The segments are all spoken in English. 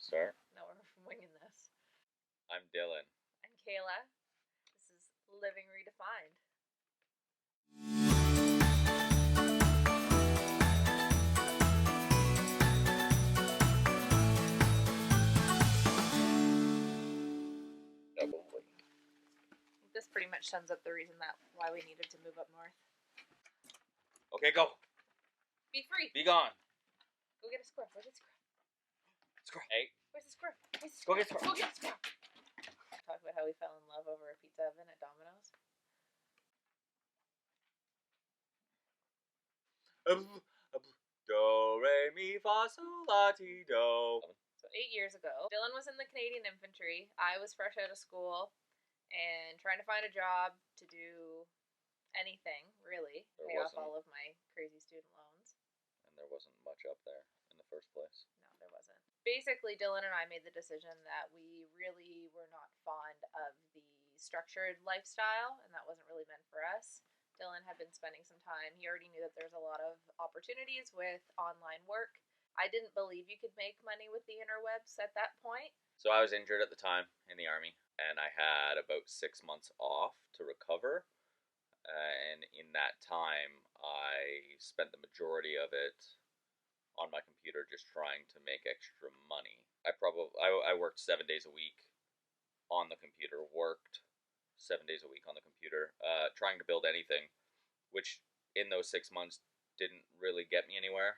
start? No, we're winging this. I'm Dylan. I'm Kayla. This is Living Redefined. Probably. This pretty much sums up the reason why we needed to move up north. Okay, go. Be free. Be gone. Go get a squirrel. Where's the squirrel? Squirrel. Hey. Where's the squirrel? Go get a squirrel. Go get a squirrel. Talk about how we fell in love over a pizza oven at Domino's. Do, re, mi, fa, sol, la, ti, do. So 8 years ago, Dylan was in the Canadian Infantry. I was fresh out of school and trying to find a job to do anything, really. Pay off all of my crazy student loans. And there wasn't much up there in the first place. No, there wasn't. Basically, Dylan and I made the decision that we really were not fond of the structured lifestyle, and that wasn't really meant for us. Dylan had been spending some time. He already knew that there's a lot of opportunities with online work. I didn't believe you could make money with the interwebs at that point. So I was injured at the time in the Army, and I had about 6 months off to recover. And in that time, I spent the majority of it on my computer just trying to make extra money. I worked 7 days a week on the computer, worked 7 days a week on the computer, trying to build anything, which in those 6 months didn't really get me anywhere.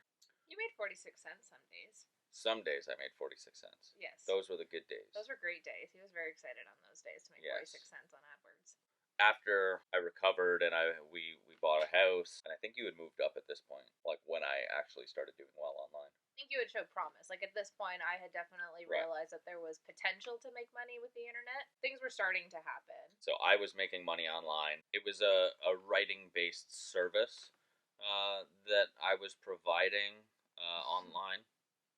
You made 46 cents some days. Some days I made 46 cents. Yes. Those were the good days. Those were great days. He was very excited on those days to make 46 cents on AdWords. After I recovered and we bought a house, and I think you had moved up at this point, like when I actually started doing well online. I think you had showed promise. Like at this point, I had definitely realized that there was potential to make money with the internet. Things were starting to happen. So I was making money online. It was a writing-based service that I was providing online.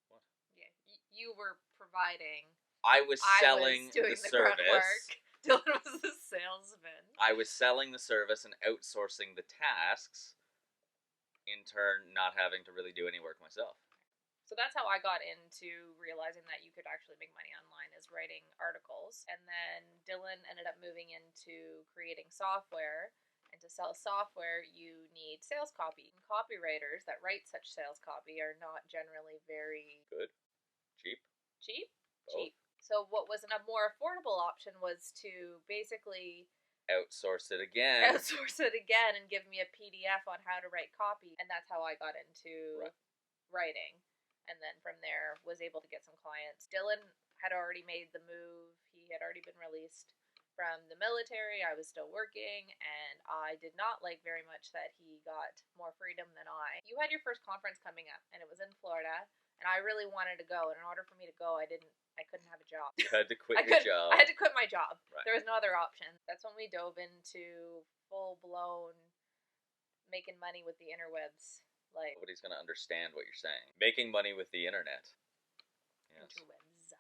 What? Yeah, you were providing. I was selling the service. Dylan was the salesman. I was selling the service and outsourcing the tasks, in turn not having to really do any work myself. So that's how I got into realizing that you could actually make money online, is writing articles. And then Dylan ended up moving into creating software. And to sell software, you need sales copy. And copywriters that write such sales copy are not generally very... Good? Cheap? Cheap? Both. Cheap. So what was a more affordable option was to basically... outsource it again and give me a PDF on how to write copy. And that's how I got into writing. And then from there was able to get some clients. Dylan had already made the move. He had already been released from the military. I was still working, and I did not like very much that he got more freedom than I. You had your first conference coming up, and it was in Florida, and I really wanted to go. And in order for me to go, I couldn't have a job. You had to quit your job. I had to quit my job. Right. There was no other option. That's when we dove into full-blown making money with the interwebs. Like, nobody's going to understand what you're saying. Making money with the internet. Yes. Interwebs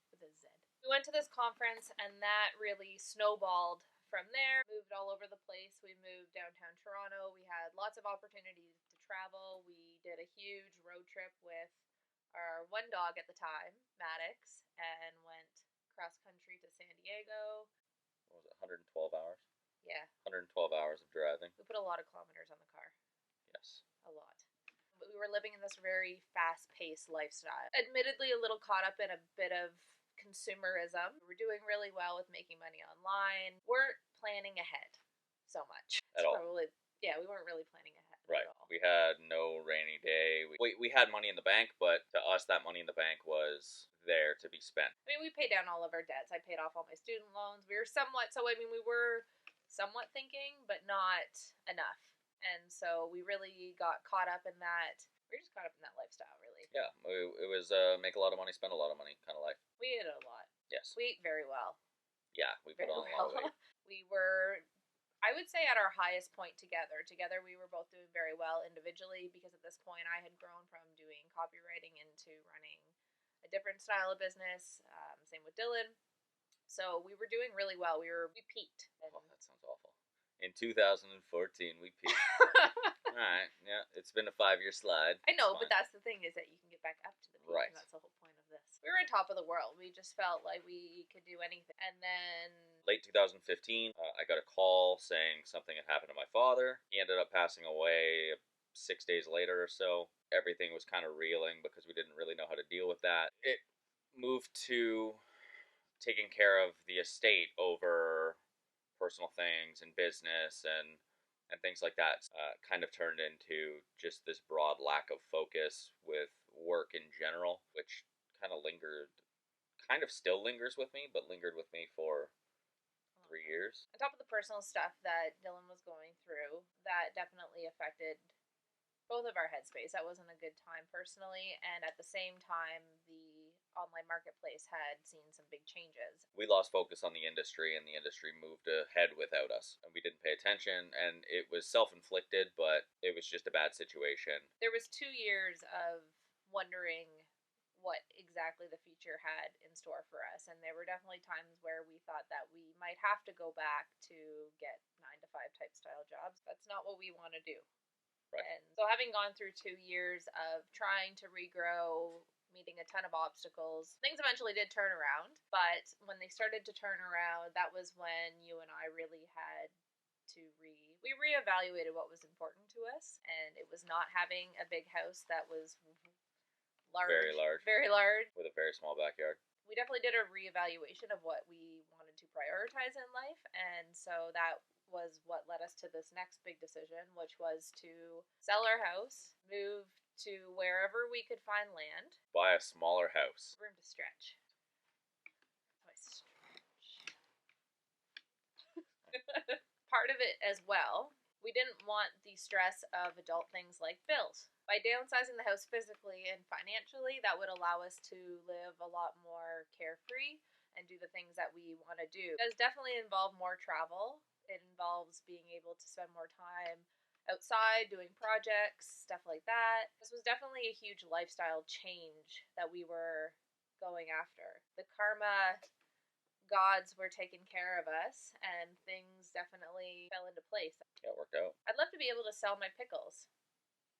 with a Z. We went to this conference, and that really snowballed from there. Moved all over the place. We moved downtown Toronto. We had lots of opportunities to travel. We did a huge road trip with our one dog at the time, Maddox, and went cross-country to San Diego. What was it, 112 hours? Yeah. 112 hours of driving. We put a lot of kilometers on the car. Yes. A lot. But we were living in this very fast-paced lifestyle. Admittedly, a little caught up in a bit of consumerism. We were doing really well with making money online. Weren't planning ahead so much. At all. Yeah, we weren't really planning ahead. Right. At all. We had no rainy day. We had money in the bank, but to us, that money in the bank was there to be spent. I mean, we paid down all of our debts. I paid off all my student loans. We were we were somewhat thinking, but not enough. And so we really got caught up in that. We were just caught up in that lifestyle, really. Yeah, it was make a lot of money, spend a lot of money kind of life. We ate a lot. Yes. We ate very well. Yeah, we put on a lot of weight. We were, I would say, at our highest point together. Together, we were both doing very well individually, because at this point, I had grown from doing copywriting into running a different style of business. Same with Dylan. So we were doing really well. We peaked. Oh, that sounds awful. In 2014, we peaked. All right, yeah, it's been a 5-year slide. I know, but that's the thing, is that you can get back up to the peak, right. And that's the whole point of this. we were on top of the world. We just felt like we could do anything. And then late 2015, I got a call saying something had happened to my father. He ended up passing away 6 days later or so. Everything was kind of reeling because we didn't really know how to deal with that. It moved to taking care of the estate over personal things and business and things like that. Kind of turned into just this broad lack of focus with work in general, which kind of still lingers with me, but lingered with me for 3 years. On top of the personal stuff that Dylan was going through, that definitely affected both of our headspace. That wasn't a good time personally, and at the same time, the online marketplace had seen some big changes. We lost focus on the industry, and the industry moved ahead without us, and we didn't pay attention, and it was self-inflicted, but it was just a bad situation. There was 2 years of wondering what exactly the future had in store for us, and there were definitely times where we thought that we might have to go back to get 9-to-5 type style jobs. That's not what we want to do. Right. And so having gone through 2 years of trying to regrow, meeting a ton of obstacles, things eventually did turn around, but when they started to turn around, that was when you and I really had to we reevaluated what was important to us, and it was not having a big house that was Very large, with a very small backyard. We definitely did a reevaluation of what we wanted to prioritize in life, and so that was what led us to this next big decision, which was to sell our house, move to wherever we could find land, buy a smaller house, room to stretch. Part of it as well, we didn't want the stress of adult things like bills. By downsizing the house physically and financially, that would allow us to live a lot more carefree and do the things that we want to do. It does definitely involve more travel. It involves being able to spend more time outside doing projects, stuff like that. This was definitely a huge lifestyle change that we were going after. The karma gods were taking care of us, and things definitely fell into place. Yeah, it worked out. I'd love to be able to sell my pickles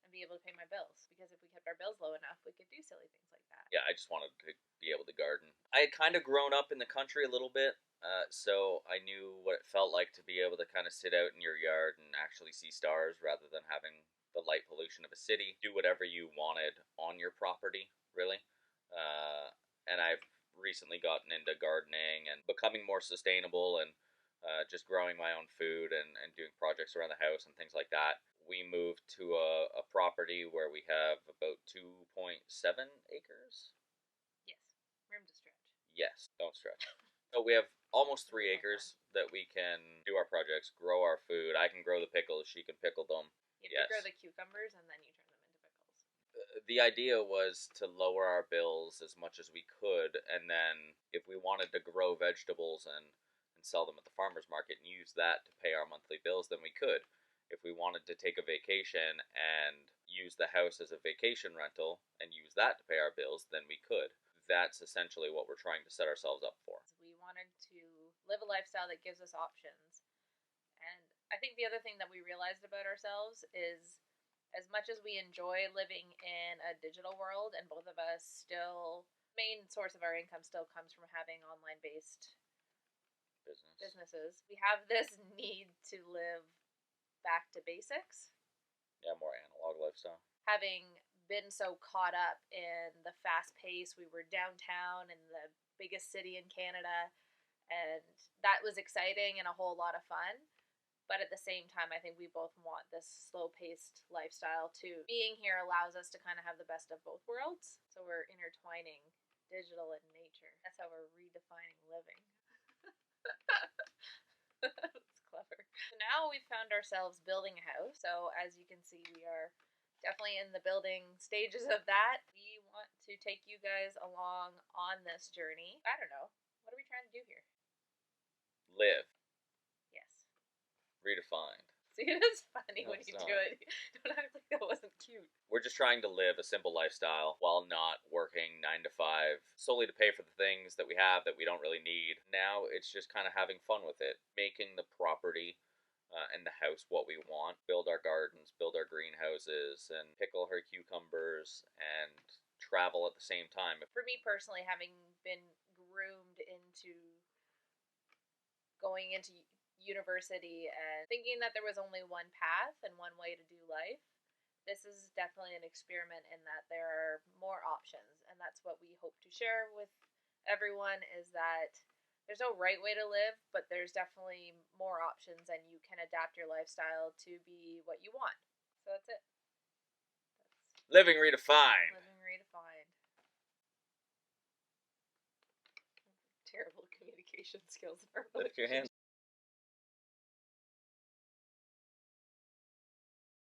and be able to pay my bills, because if we kept our bills low enough, we could do silly things like that. Yeah, I just wanted to be able to garden. I had kind of grown up in the country a little bit, so I knew what it felt like to be able to kind of sit out in your yard and actually see stars rather than having the light pollution of a city. Do whatever you wanted on your property, really. And I've recently gotten into gardening and becoming more sustainable and just growing my own food and doing projects around the house and things like that. We moved to a property where we have about 2.7 acres. Yes, room to stretch. Yes, don't stretch. So we have almost 3 acres that we can do our projects, grow our food. I can grow the pickles, she can pickle them. You have to grow the cucumbers and then you turn them into pickles. The idea was to lower our bills as much as we could, and then if we wanted to grow vegetables and sell them at the farmer's market and use that to pay our monthly bills, then we could. If we wanted to take a vacation and use the house as a vacation rental and use that to pay our bills, then we could. That's essentially what we're trying to set ourselves up for. We wanted to live a lifestyle that gives us options. And I think the other thing that we realized about ourselves is, as much as we enjoy living in a digital world, and both of us still, main source of our income still comes from having online-based businesses, we have this need to live back to basics. Yeah, more analog lifestyle. Having been so caught up in the fast pace, we were downtown in the biggest city in Canada, and that was exciting and a whole lot of fun. But at the same time, I think we both want this slow-paced lifestyle too. Being here allows us to kind of have the best of both worlds. So we're intertwining digital and nature. That's how we're redefining living. That's clever. So now we've found ourselves building a house. So as you can see, we are definitely in the building stages of that. We want to take you guys along on this journey. I don't know. What are we trying to do here? Live. Yes. Redefined. See, it is funny when you do it. Don't act like that wasn't cute. We're just trying to live a simple lifestyle while not working 9 to 5 solely to pay for the things that we have that we don't really need. Now it's just kind of having fun with it, making the property and the house what we want, build our gardens, build our greenhouses, and pickle her cucumbers, and travel at the same time. For me personally, having been groomed into going into university and thinking that there was only one path and one way to do life, this is definitely an experiment in that there are more options. And that's what we hope to share with everyone, is that there's no right way to live, but there's definitely more options, and you can adapt your lifestyle to be what you want. So that's it. Living redefined. Living redefined. Terrible communication skills. Lift your hands